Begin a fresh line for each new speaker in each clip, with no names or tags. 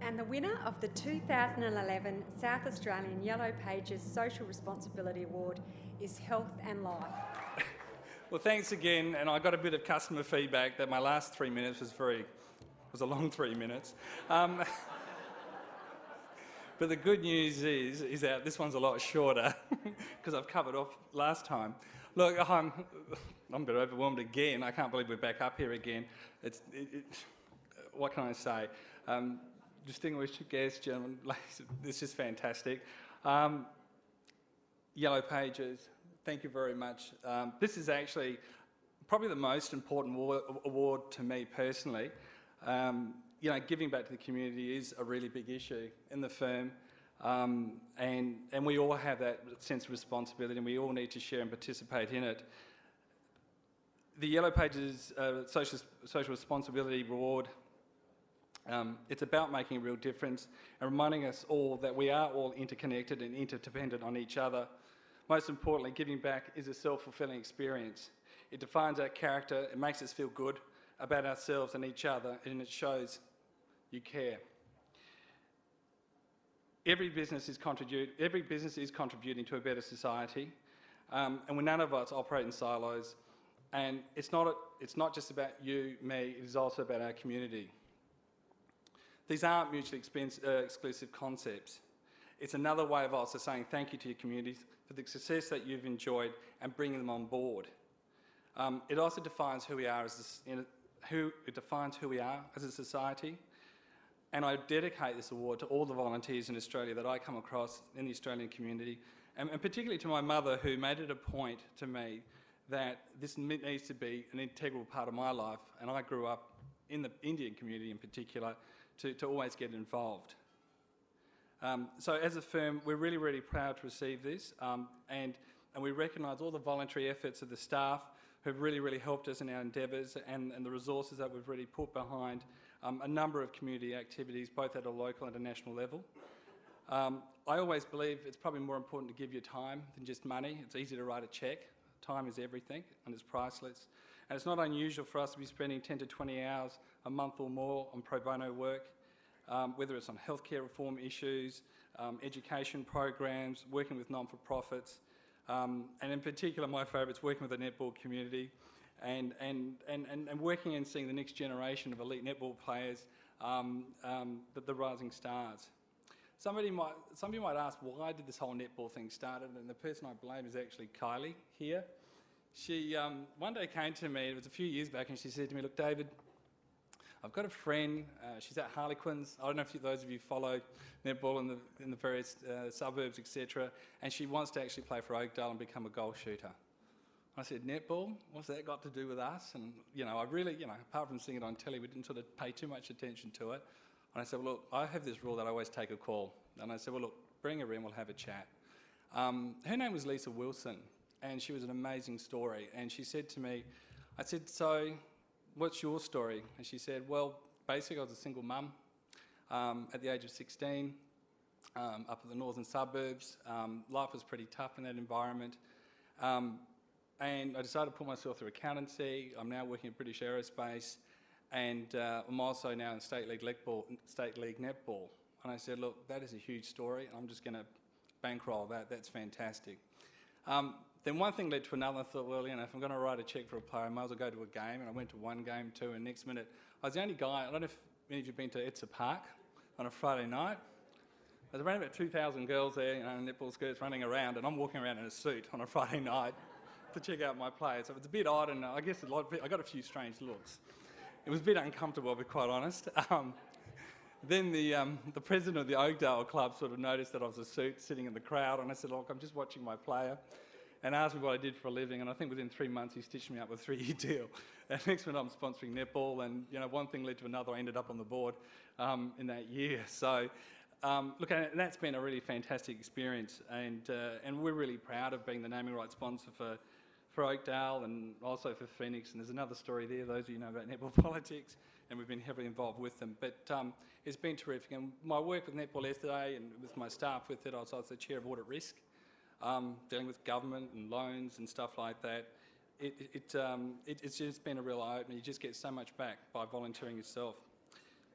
and the winner of the 2011 South Australian Yellow Pages Social Responsibility Award is Health and Life.
Well, thanks again, and I got a bit of customer feedback that my last 3 minutes was a long 3 minutes. But the good news is that this one's a lot shorter because I've covered off last time. Look, I'm a bit overwhelmed again. I can't believe we're back up here again. What can I say? Distinguished guests, gentlemen, ladies, this is fantastic. Yellow Pages, thank you very much. This is actually probably the most important award to me personally. You know, giving back to the community is a really big issue in the firm, and we all have that sense of responsibility, and we all need to share and participate in it. The Yellow Pages Social Responsibility Award, it's about making a real difference and reminding us all that we are all interconnected and interdependent on each other. Most importantly, giving back is a self-fulfilling experience. It defines our character, it makes us feel good about ourselves and each other, and it shows you care. Every business is contributing to a better society, and none of us operate in silos. And it's not just about you, me, it is also about our community. These aren't mutually exclusive concepts. It's another way of also saying thank you to your communities for the success that you've enjoyed and bringing them on board. It also defines who we are as a society. And I dedicate this award to all the volunteers in Australia that I come across in the Australian community, and particularly to my mother, who made it a point to me that this needs to be an integral part of my life, and I grew up in the Indian community in particular to always get involved. So as a firm, we're really, really proud to receive this, and we recognise all the voluntary efforts of the staff who've really, really helped us in our endeavours, and the resources that we've really put behind a number of community activities, both at a local and a national level. I always believe it's probably more important to give your time than just money. It's easy to write a cheque. Time is everything, and it's priceless. And it's not unusual for us to be spending 10 to 20 hours a month or more on pro bono work, whether it's on healthcare reform issues, education programs, working with non-for-profits, and in particular, my favourite's working with the netball community, and working and seeing the next generation of elite netball players, the rising stars. Some of you might ask, why did this whole netball thing start? And the person I blame is actually Kylie here. She one day came to me, it was a few years back, and she said to me, look, David, I've got a friend, she's at Harlequins. I don't know if those of you follow netball in the various suburbs, etc., and she wants to actually play for Oakdale and become a goal shooter. I said, netball? What's that got to do with us? And, you know, I really, apart from seeing it on telly, we didn't sort of pay too much attention to it. And I said, well, look, I have this rule that I always take a call. And I said, well, look, bring her in, we'll have a chat. Her name was Lisa Wilson, and she was an amazing story. And she said to me, I said, so what's your story? And she said, well, basically I was a single mum at the age of 16, up in the northern suburbs. Life was pretty tough in that environment. And I decided to put myself through accountancy. I'm now working at British Aerospace, and I'm also now in State League Netball. And I said, look, that is a huge story, and I'm just going to bankroll that. That's fantastic. Then one thing led to another. I thought, well, if I'm going to write a cheque for a player, I might as well go to a game. And I went to one game, two, and next minute, I was the only guy. I don't know if many of you have been to Etsa Park on a Friday night. There's around about 2,000 girls there, in netball skirts running around, and I'm walking around in a suit on a Friday night to check out my players. So it's a bit odd, and I guess I got a few strange looks. It was a bit uncomfortable, I'll be quite honest. Then the president of the Oakdale club sort of noticed that I was a suit sitting in the crowd, and I said, look, I'm just watching my player, and asked me what I did for a living, and I think within 3 months he stitched me up with a 3-year deal. And next minute I'm sponsoring netball, and one thing led to another. I ended up on the board in that year. So look, and that's been a really fantastic experience, and we're really proud of being the naming rights sponsor for Oakdale and also for Phoenix. And there's another story there, those of you know about netball politics, and we've been heavily involved with them. But it's been terrific. And my work with netball yesterday and with my staff with it, I was also the chair of audit risk, dealing with government and loans and stuff like that. It's just been a real eye-opener. You just get so much back by volunteering yourself.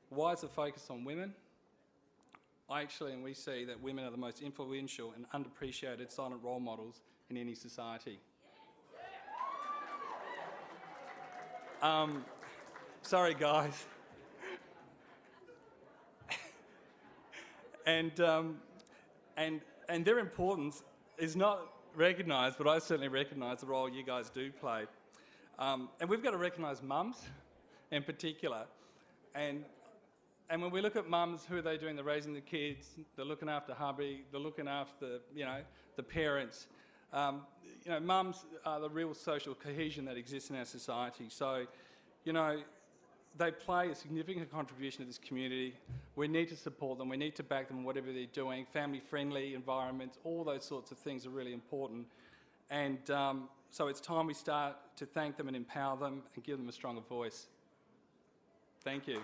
Why is the focus on women? and we see that women are the most influential and underappreciated silent role models in any society. Sorry, guys. And their importance is not recognised, but I certainly recognise the role you guys do play. And we've got to recognise mums in particular. And when we look at mums, who are they doing? They're raising the kids, they're looking after hubby, they're looking after, the parents. Mums are the real social cohesion that exists in our society. So, they play a significant contribution to this community. We need to support them. We need to back them in whatever they're doing. Family-friendly environments, all those sorts of things are really important. And so it's time we start to thank them and empower them and give them a stronger voice. Thank you.